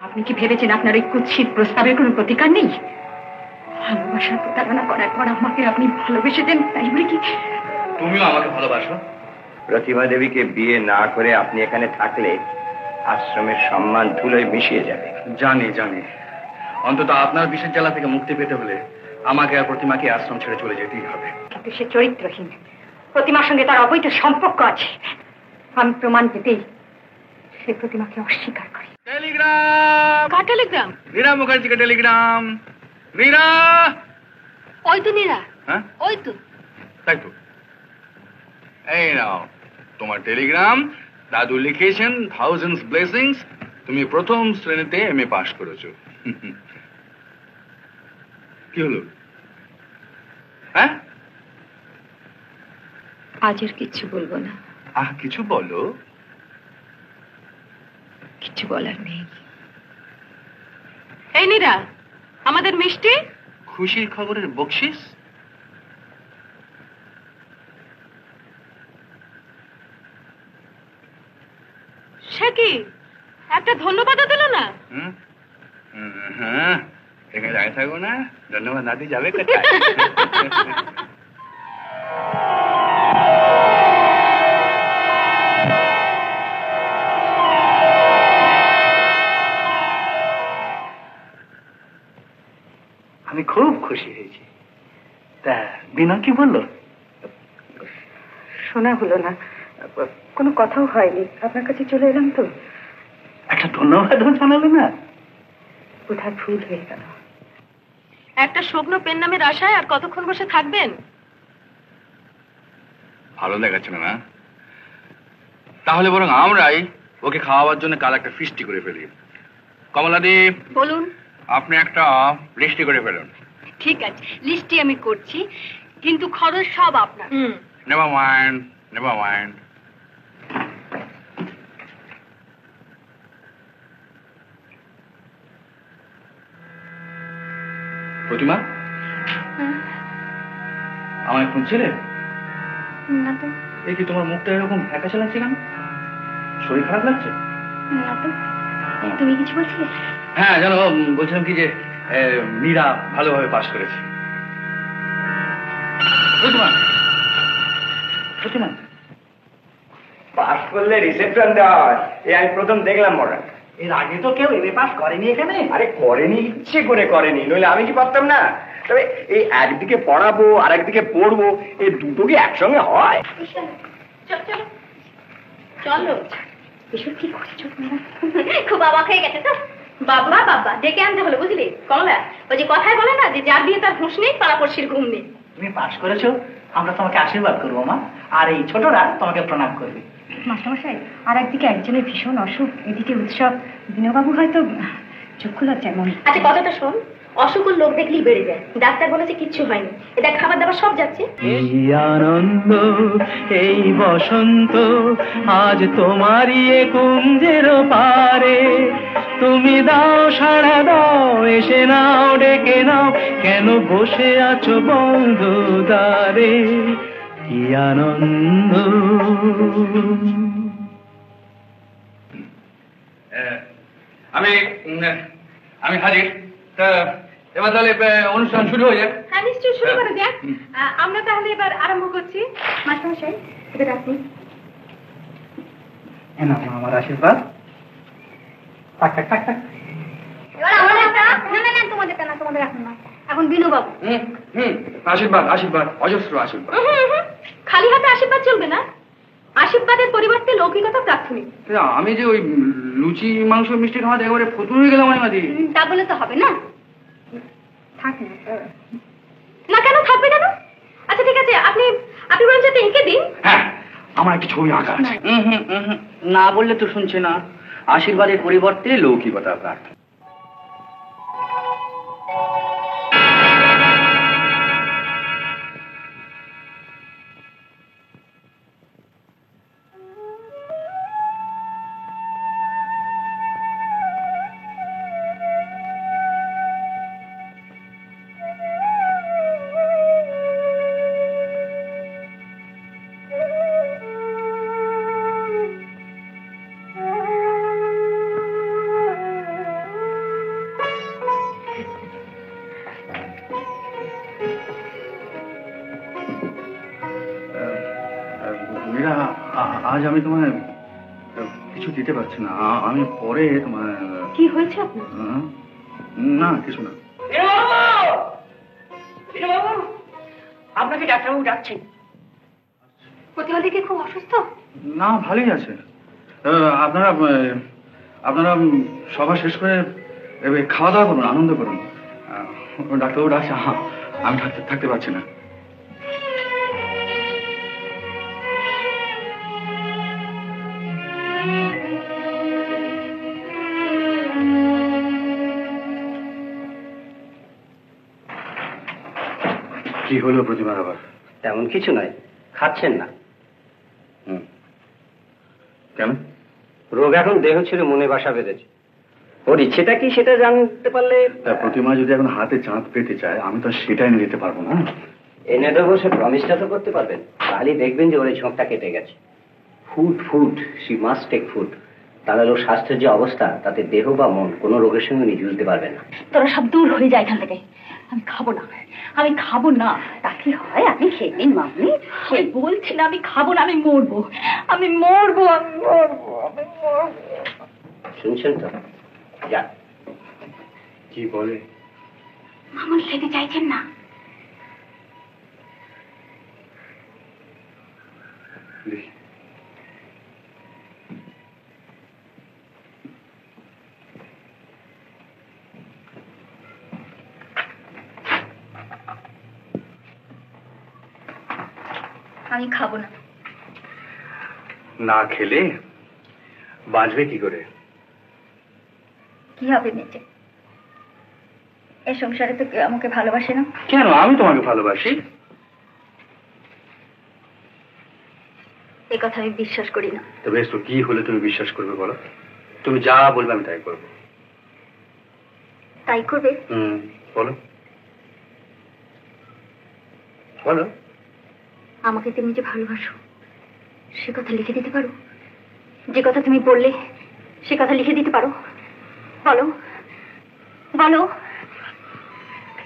আপনি কি ভেবেছেন আপনার ওই কুৎসিত প্রস্তাবের কোনো প্রতিকার নেই? ভালোবাসার প্রতারণা করার পর আমাকে আপনি ভালোবেসেছেন, তাই বলে কি তুমিও আমাকে ভালোবাসো? প্রতিমা দেবীকে বিয়ে না করে আপনি এখানে থাকলে আশ্রমের সম্মান ধুলোয় মিশিয়ে যাবে। জানি জানি, অন্তত আপনার বিষের জ্বালা থেকে মুক্তি পেতে হলে আমাকে আর প্রতিমাকে আশ্রম ছেড়ে চলে যেতেই হবে। কিন্তু সে চরিত্রহীন, প্রতিমার সঙ্গে তার অবৈধ সম্পর্ক আছে। আমি প্রমাণ পেতেই সে প্রতিমাকে অস্বীকার করি। টেলিগ্রাম! কার টেলিগ্রাম? নীরা মুখার্জিকে টেলিগ্রাম। নীরা! ওই তো নীরা। হ্যাঁ ওই তো। তাই তো, এই নাও তোমার টেলিগ্রাম। দাদু লিখেছেন থাউজেন্ডস ব্লেসিংস, তুমি প্রথম শ্রেণীতে এমএ পাশ করেছো। কি হলো? হ্যাঁ, আজ আর কিচ্ছু বলবো না। কিছু বলো। কিছু বলার নেই। এই নীরা, আমাদের মিষ্টি। খুশির খবরের বকশিস? সে কি একটা ধন্যবাদও দিল না? হ্যাঁ, এখানে দাঁড়িয়ে থাকবো না, ধন্যবাদ না দিয়ে যাবে কোথায়? আমি খুব খুশি হয়েছি। তা বিনয় কি বললো? শোনা হলো না, কোনো কথাও হয়নি। আপনার কাছে চলে এলাম তো। একটা ধন্যবাদও জানালো না? কোথায় ভুল হয়ে গেল। একটা শুকনো পেন নামের আশায় আর কতক্ষণ বসে থাকবেন? ভালো দেখাচ্ছে না? তাহলে বরং আমরাই ওকে খাওয়াবার জন্য কাল একটা ফিস্টি করে ফেলি। কমলাদি, বলুন। আপনি একটা লিস্টি করে ফেলুন। ঠিক আছে, লিস্টটি আমি করছি, কিন্তু খরচ সব আপনার। Never mind, never mind. Pratima, আমায় খুঁজছিলে? না তো। এই কি তোমার মুখটা এরকম ফ্যাকাশে লাগছে কেন? শরীর খারাপ লাগছে? না তো। তুমি কিছু বলছিলে? হ্যাঁ জানো, বলছিলাম কি যে মীরা ভালোভাবে পাশ করেছে। প্রতিমা, প্রতিমা পাস করলে রিসেপশন দেওয়া হয়, এই আমি প্রথম দেখলাম মরা। এর আগে তো কেউ এমএ পাস করেনি এখানে। আরে করেনি, ইচ্ছে করে করেনি, নইলে আমি কি পারতাম না? তবে এই একদিকে পড়াবো আর একদিকে পড়বো, এই দুটো কি একসঙ্গে হয়? চলো চলো। এসব কি করছো তোমরা? খুব অবাক হয়ে গেছে তো। বাবা বাবা ডেকে আনতে হলো, বুঝলি কমলা? ওই যে কথায় বলে না, যে যার বিয়ে তার হুঁশ নেই, পাড়াপড়শির ঘুম নেই। তুমি পাস করেছো, আমরা তোমাকে আশীর্বাদ করবো মা, আর এই ছোটরা তোমাকে প্রণাম করবে। মাস্টারমশাই, আর একদিকে একজনের ভীষণ অসুখ, এদিকে উৎসব। বিনয়বাবু হয়তো চক্ষু লজ্জায় মন। আচ্ছা কথাটা শোন, অসুখের লোক দেখলেই বেড়ে যায়। ডাক্তার বলেছে কিচ্ছু হয়নি, এটা খাবার দাবার সব যাচ্ছে। এই আনন্দ, এই বসন্ত আজ তোমারই এ কুঞ্জের পারে। তুমি দাও সাড়া দাও, এসে নাও ডেকে নাও, কেন বসে আছো বন্ধ দ্বারে। কি আনন্দ। আমি হাজির। এবার তাহলে অনুষ্ঠান শুরু হয়ে যাক। হ্যাঁ নিশ্চয়ই শুরু করা যাক। আমরা তাহলে এবার আরম্ভ করছি। মাস্টারমশাই, এবার আপনি। আমার আশীর্বাদ। টাক টাক টাক টাক। এবার আমাদের তোমাদের না, তোমাদের এখন না, এখন বিনুবাবু। আশীর্বাদ, আশীর্বাদ, অজস্র আশীর্বাদ। খালি হাতে আশীর্বাদ চলবে না, আশীর্বাদের পরিবর্তে লৌকিকতা প্রাথমিক। আমি যে ওই লুচি মাংস মিষ্টি খাওয়াতে একেবারে ফতুর হয়ে গেলাম আমি। তা বলে তো হবে না। থাক না কেন থাকবে কেন? আচ্ছা ঠিক আছে, আপনি আপনি বরঞ্চ এঁকে দিন। হ্যাঁ, আমার একটা ছবি আঁকা আছে। না বললে তো শুনছে না। আশীর্বাদের পরিবর্তে লৌকিকতা প্রার্থনা। আজ আমি তোমায় কিছু দিতে পারছি না। আমি পরে তোমার। কি হয়েছে আপনার? না, কিছু না। আপনাকে ডাক্তারবাবু ডাকছেন। প্রতিমা দিকে খুব অসুস্থ? না, ভালোই আছে। আপনারা আপনারা সভা শেষ করে খাওয়া দাওয়া করুন, আনন্দ করুন। ডাক্তারবাবু ডাকছে, আমি থাকতে পারছি না। কি হলো প্রতিমার আবার? তেমন কিছু নয়, খাচ্ছেন না। কেন? রোগ এখন দেহ ছেড়ে মনে বাসা বেঁধেছে। ওর ইচ্ছেটা কি সেটা জানতে পারলে। প্রতিমা যদি এখন হাতে চাঁদ পেতে চায়, আমি তো সেটা এনে দিতে পারবো না। এনে দেবো, সে প্রমিসটা তো করতে পারবেন। তাহলেই দেখবেন যে ওর এই ঝোঁকটা কেটে গেছে। Food food she must take food. তাহলে ওর স্বাস্থ্যের যে অবস্থা, তাতে দেহ বা মন কোনো রোগের সঙ্গে উনি জুঝতে পারবেন না। তোরা সব দূর হয়ে যায় এখান থেকে। আমি খাবো না, আমি খাবো না। তা কি হয়? আপনি খেয়ে নিন মামনি। আমি বলছি না আমি খাবো না, আমি মরবো, আমি মরবো, আমি মরবো, আমি মরবো। শুনছেন তো? যা। কি বলে? মামুন খেতে চাইছেন না? আমি খাবো না। না খেলে বাঁচবে কি করে? কি হবে নিচে? এই সংসারে তো কেউ আমাকে ভালোবাসে না। কেন? আমি তোমাকে ভালোবাসি। এই কথা আমি বিশ্বাস করি না। তো বেশ, তো কি হলে তুমি বিশ্বাস করবে বলো? তুমি যা বলবে আমি তাই করবো। তাই করবে? বলো বলো। আমাকে তুমি যে ভালোবাসো সে কথা লিখে দিতে পারো? যে কথা তুমি বললে সে কথা লিখে দিতে পারো? বলো বলো,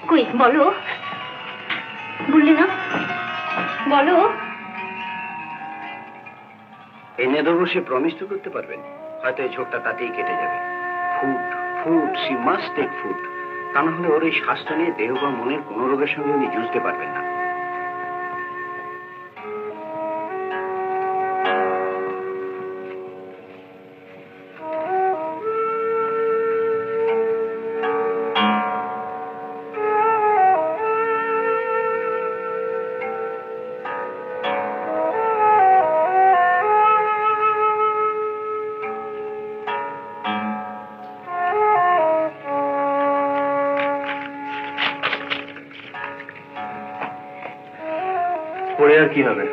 কই বলো, বললে না, বলো। এনে দেবো, সে প্রমিস তো করতে পারবেন। হয়তো এই ঝোঁকটা তাতেই কেটে যাবে। Food food she must take food. তা না হলে ওর এই স্বাস্থ্য নিয়ে দেহ বা মনের কোনো রোগের সঙ্গে উনি জুঝতে পারবেন না। পরে আর কি হবে?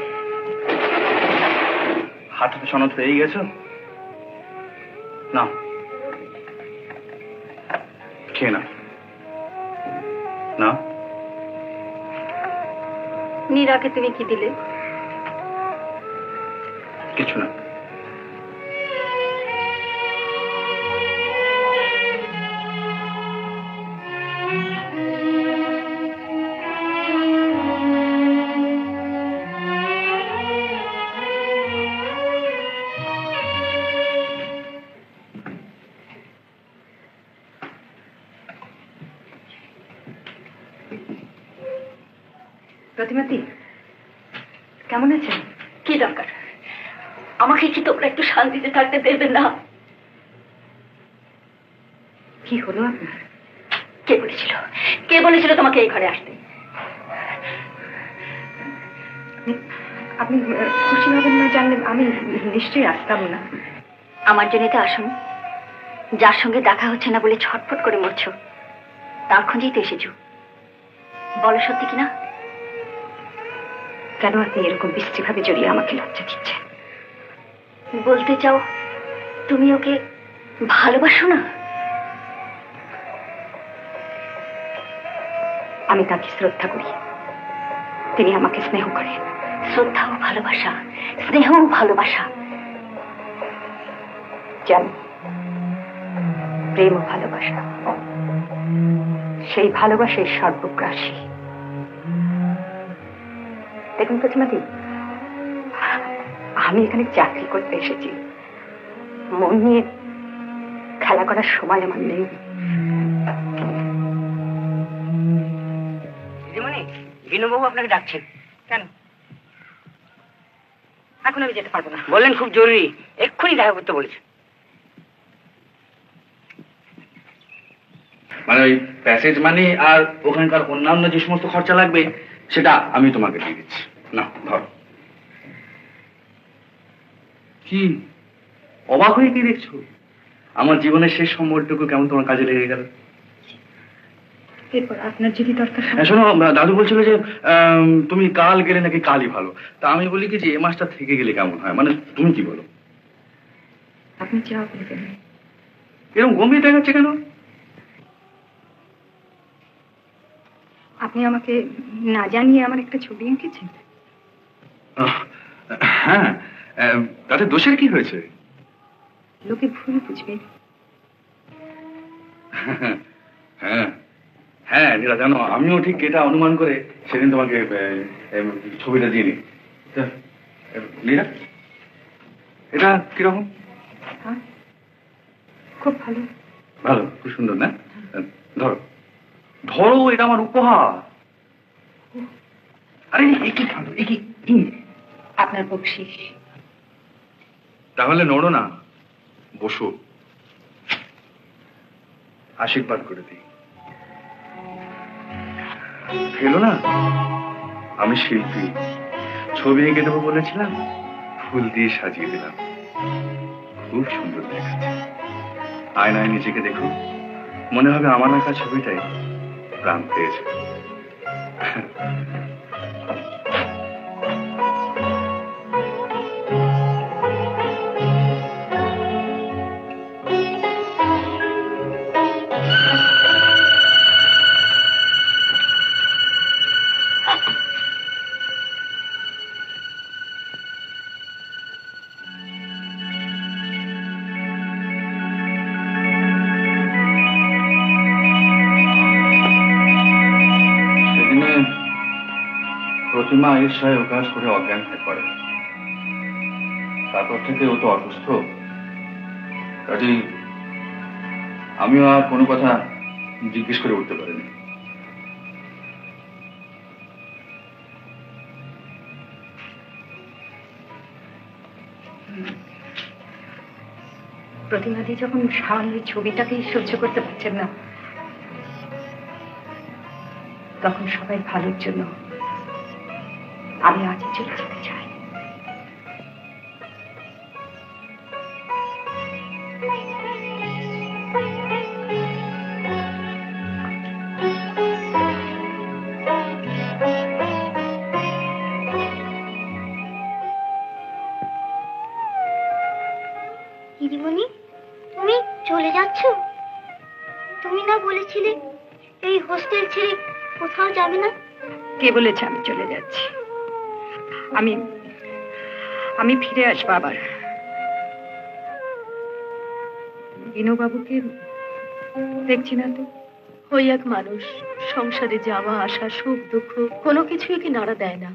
হাতে তো সনদ পেয়ে গেছো না? খেয়ে না না। নীরাকে তুমি কি দিলে? কিছু না। প্রতিমাতি কেমন আছেন? কি দরকার? আমাকে কি তোমরা একটু শান্তিতে থাকতে দেবে না? কি হলো আপনার? কে বলেছিল, কে বলেছিল তোমাকে এই ঘরে আসতে? আপনি খুশি হবেন না জানলে আমি নিশ্চয়ই আসতাম না। আমার জন্য তো আসুন। যার সঙ্গে দেখা হচ্ছে না বলে ছটফট করে মরছ, তার খোঁজেই তো এসেছো। বলো সত্যি কিনা? কেন আপনি এরকম বিশ্রীভাবে জড়িয়ে আমাকে লজ্জা দিচ্ছেন? বলতে চাও তুমি ওকে ভালোবাসো না? আমি তাকে শ্রদ্ধা করি, তিনি আমাকে স্নেহ করেন। শ্রদ্ধা ও ভালোবাসা, স্নেহ ও ভালোবাসা, জানো প্রেম ও ভালোবাসা, সেই ভালোবাসার সর্বগ্রাসী। দেখুন প্রতিমাদি, আমি এখানে চাকরি করতে এসেছি, মন নিয়ে খেলা করার সময় আমার নেই। দিদিমণি, বিনুবাবু আপনাকে ডাকছেন। কেন? এখন আমি যেতে পারবো না। বললেন খুব জরুরি, এক্ষুনি দেখা করতে বলেছেন। মানে ওই প্যাসেজ মানি আর ওখানকার অন্যান্য যে সমস্ত খরচা লাগবে সেটা আমি তোমাকে দিয়ে দিচ্ছি। না ধরো। কি অবাক হয়ে কি দেখছো? আমার জীবনের শেষ সম্বলটুকু কেমন তোমার কাজে লেগে গেল। এরপর আপনার যদি দরকার হয়। শোনো, দাদু বলছিল যে তুমি কাল গেলে নাকি কালই ভালো। তা আমি বলি কি যে এ মাসটা থেকে গেলে কেমন হয়, মানে তুমি কি বলো? আপনি যা বলবেন। এরকম গম্ভীর দেখাচ্ছে কেন? আপনি আমাকে না জানিয়ে আমার একটা ছবি এঁকেছেন। হ্যাঁ, তাতে দোষের কি হয়েছে? লোকে ভুল বুঝবে। হ্যাঁ হ্যাঁ নীরা, জানো আমিও ঠিক এটা অনুমান করে সেদিন তোমাকে ছবিটা দিয়ে নি। নীরা, এটা কিরকম? খুব ভালো। ভালো, খুব সুন্দর না? ধরো ধরো, এটা আমার উপহার। আরে কি ভালো, কি আপনার বকশিস। তাহলে নড়ো না, বসো, আশীর্বাদ করে দিই। ফেলো না, আমি শিল্পী, ছবি এঁকে দেবো বলেছিলাম, ফুল দিয়ে সাজিয়ে দিলাম, খুব সুন্দর দেখাচ্ছে। আয়নায় নিজেকে দেখো, মনে হবে আমার আঁকা ছবিটাই প্রাণ পেয়েছে। প্রতিমা ঈর্ষায় অভ্যাস করে অজ্ঞান হয়ে পড়ে। তারপর থেকে ও তো অসুস্থ, কাজেই আমিও আর কোনো কথা জিজ্ঞেস করে উঠতে পারিনি। প্রতিমাদি যখন সামনের ছবিটাকেই সহ্য করতে পারছেন না, তখন সবাই ভালোর জন্য আমি আজ চলে যেতে চাই। দিদিমণি, তুমি চলে যাচ্ছ? তুমি না বলেছিলে এই হোস্টেল ছেড়ে কোথাও যাবে না? কে বলেছে আমি চলে যাচ্ছি? আমি ফিরে আসবো আবার। বিনুবাবুকে দেখছি না তো? ওই এক মানুষ, সংসারে যাওয়া আসা সুখ দুঃখ কোনো কিছুই কি নাড়া দেয় না।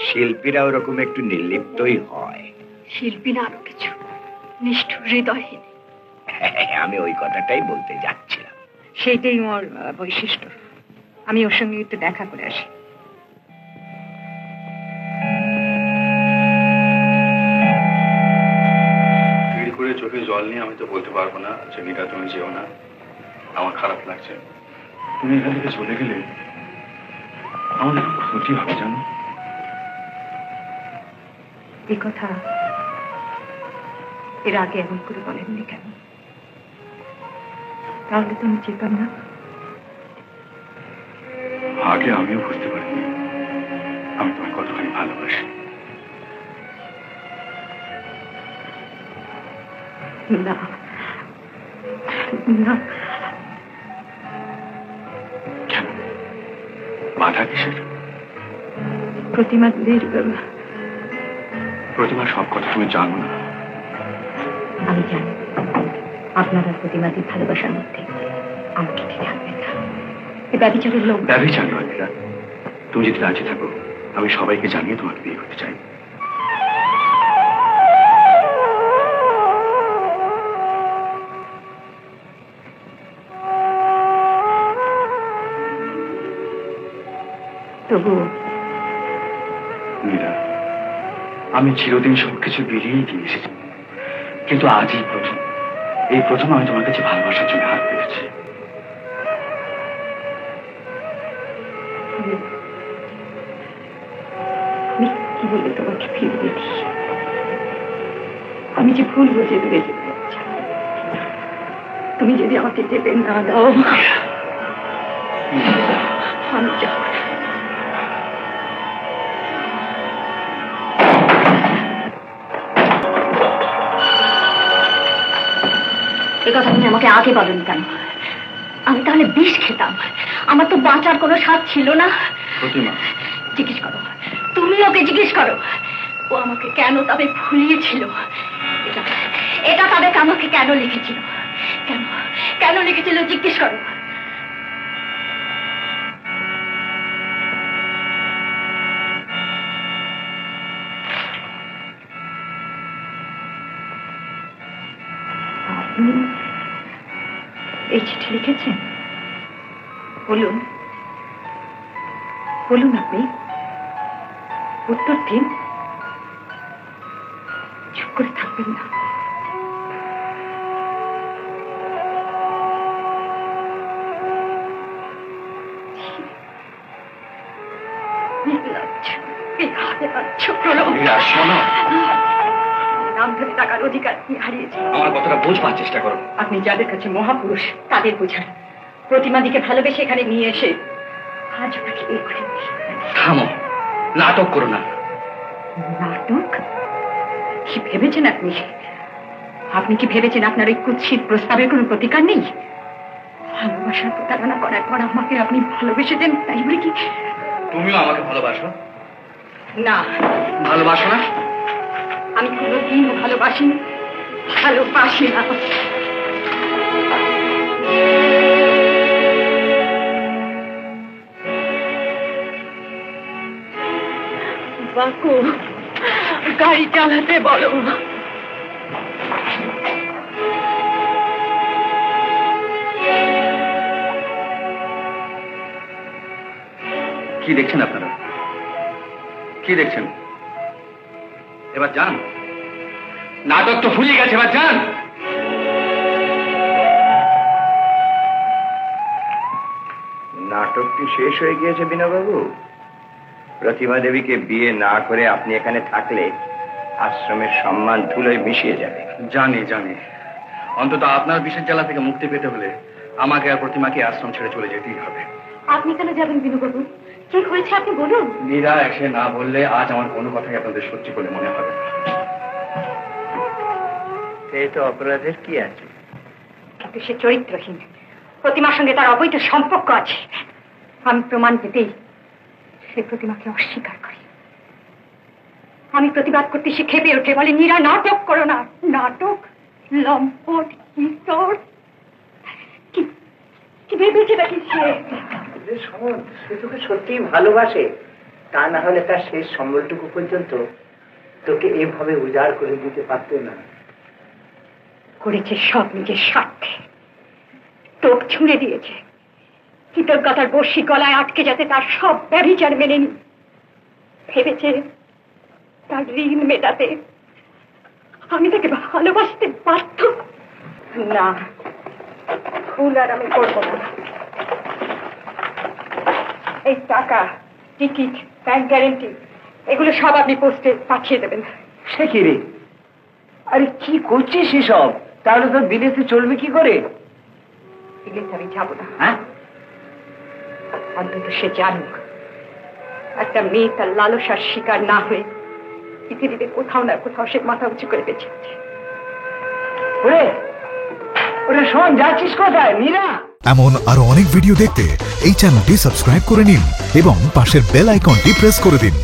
শিল্পীরা ওরকম একটু নির্লিপ্তই হয়। শিল্পী না আরো কিছু, নিষ্ঠুর হৃদয়হীন। আমি ওই কথাটাই বলতে যাচ্ছিলাম। সেইটাই ওর বৈশিষ্ট্য। আমি ওর সঙ্গে একটু দেখা করে আসি। ভিড় করে চোখে জল নিয়ে আমি তো বলতে পারবো না যে নীরা তুমি যেও না, আমার খারাপ লাগছে। তুমি এখান থেকে চলে গেলে আমাদের ক্ষতি হবে জানো। এই কথা এর আগে এমন করে বলেননি কেন? তাহলে তো আমি যেতাম না। আগে আমিও বুঝতে পারিনি আমি তোমায় কতখানি ভালোবাসি। না না, কেন বাধা কিসের? প্রতিমার সব কথা তুমি জানো না। আমি জানি আপনারা প্রতিমাদির ভালোবাসার মধ্যে আমাকে থাকবে না। এই ব্যভিচারের লোক। ব্যভিচার নয় নীরা, তুমি যদি রাজি থাকো আমি সবাইকে জানিয়ে তোমাকে বিয়ে করতে চাই। তবু মীরা, আমি চিরদিন সবকিছু বেরিয়েই দিয়ে এসেছি, কিন্তু আজই প্রথম, এই প্রথম আমি তোমার কাছে ভালোবাসার জন্য হাত পেয়েছি। আমি কি বলে তোমাকে ফিরিয়ে দিই? আমি যে ভুল বুঝে দূরে যেতে চাই। তুমি যদি আমাকে যেতে না দাও, আমি যাব না। এ কথা তুমি আমাকে আগে বলনি কেন? আমি তাহলে বিষ খেতাম। আমার তো বাঁচার কোনো স্বাদ ছিল না। প্রতিমা, জিজ্ঞেস করো, তুমি ওকে জিজ্ঞেস করো, ও আমাকে কেন তবে ভুলিয়েছিল। এটা তবে আমাকে কেন লিখেছিল, কেন কেন লিখেছিল জিজ্ঞেস করো। আপনি এই চিঠি লিখেছেন? বলুন বলুন, আপনি উত্তর দিন, চুপ করে থাকবেন না। নাম ধরে টাকার অধিকার হারিয়েছে। আমার কথাটা বোঝবার চেষ্টা করো। আপনি যাদের কাছে মহাপুরুষ তাদের বোঝান। প্রতিমাদিকে ভালোবেসে এখানে নিয়ে এসে আজ আপনাকে এই করে। থামো, নাটক করো না। নাটক? কি ভেবেছেন আপনি? আপনি কি ভেবেছেন আপনার ওই কুৎসিত প্রস্তাবের কোনো প্রতিকার নেই? ভালোবাসার প্রতারণা করার পর আমাকে আপনি ভালোবেসেছেন, তাই বলে কি? তুমিও আমাকে ভালোবাসো? না, ভালোবাসো না? আমি কোনোদিনও ভালোবাসিনি, ভালোবাসি না। বাকু, গাড়ি চালাতে বলো। কি দেখছেন আপনারা? কি দেখছেন? এবার যান, নাটক তো ফুরিয়ে গেছে, এবার যান। নাটকটি শেষ হয়ে গিয়েছে বিনয়বাবু। প্রতিমা দেবীকে বিয়ে না করে আপনি এখানে থাকলে আশ্রমের সম্মান ধুলোয় মিশিয়ে যাবে। জানি জানি, অন্তত আপনার বিষের জ্বালা থেকে মুক্তি পেতে হলে আমাকে আর প্রতিমাকে আশ্রম ছেড়ে চলে যেতেই হবে। আপনি কেন যাবেন বিনুবাবু? কি হয়েছে আপনি বলুন। মীরা এসে না বললে আজ আমার কোনো কথাই আপনাদের সত্যি বলে মনে হবে না। এই তো অপরাধের কি আছে? কিন্তু সে চরিত্রহীন, প্রতিমার সঙ্গে তার অবৈধ সম্পর্ক আছে। আমি প্রমাণ পেতেই সে প্রতিমাকে অস্বীকার করে। আমি প্রতিবাদ করতে সে খেপে ওঠে, বলে নীরা নাটক করো না। নাটক? লম্পট ঈশ্বর! কি ভেবেছে নাকি সে? শোন, সে তোকে সত্যিই ভালোবাসে, তা না হলে তার শেষ সম্বলটুকু পর্যন্ত তোকে এভাবে উজাড় করে দিতে পারত না। করেছে সব নিজের স্বার্থে, তোক ছুঁড়ে দিয়েছে কৃতজ্ঞতার বর্ষি গলায় আটকে, যাতে তার সব ব্যভিচার মেনে নি। ভেবেছে তার ঋণ মেটাতে আমি তাকে ভালোবাসতে বাধ্য। না, ভুল আর আমি করবো না। এই টাকা, টিকিট, ব্যাংক গ্যারেন্টি, এগুলো সব আপনি পোস্টে পাঠিয়ে দেবেন। সে কি রে? আরে কি করছিস সেসব? তাহলে তোর বিদেশে চলবে কি করে? বিদেশে আমি যাবো না। হ্যাঁ, অন্তত সে জানুক একটা মেয়ে তার লালসার শিকার না হয়ে পৃথিবীতে কোথাও না কোথাও সে মাথা উঁচু করে বেঁচে আছে। ওরে ওরে শোন, যাচ্ছিস কোথায় মীরা? এমন আরো অনেক ভিডিও দেখতে এই চ্যানেলটি সাবস্ক্রাইব করে নিন এবং পাশের বেল আইকনটি প্রেস করে দিন।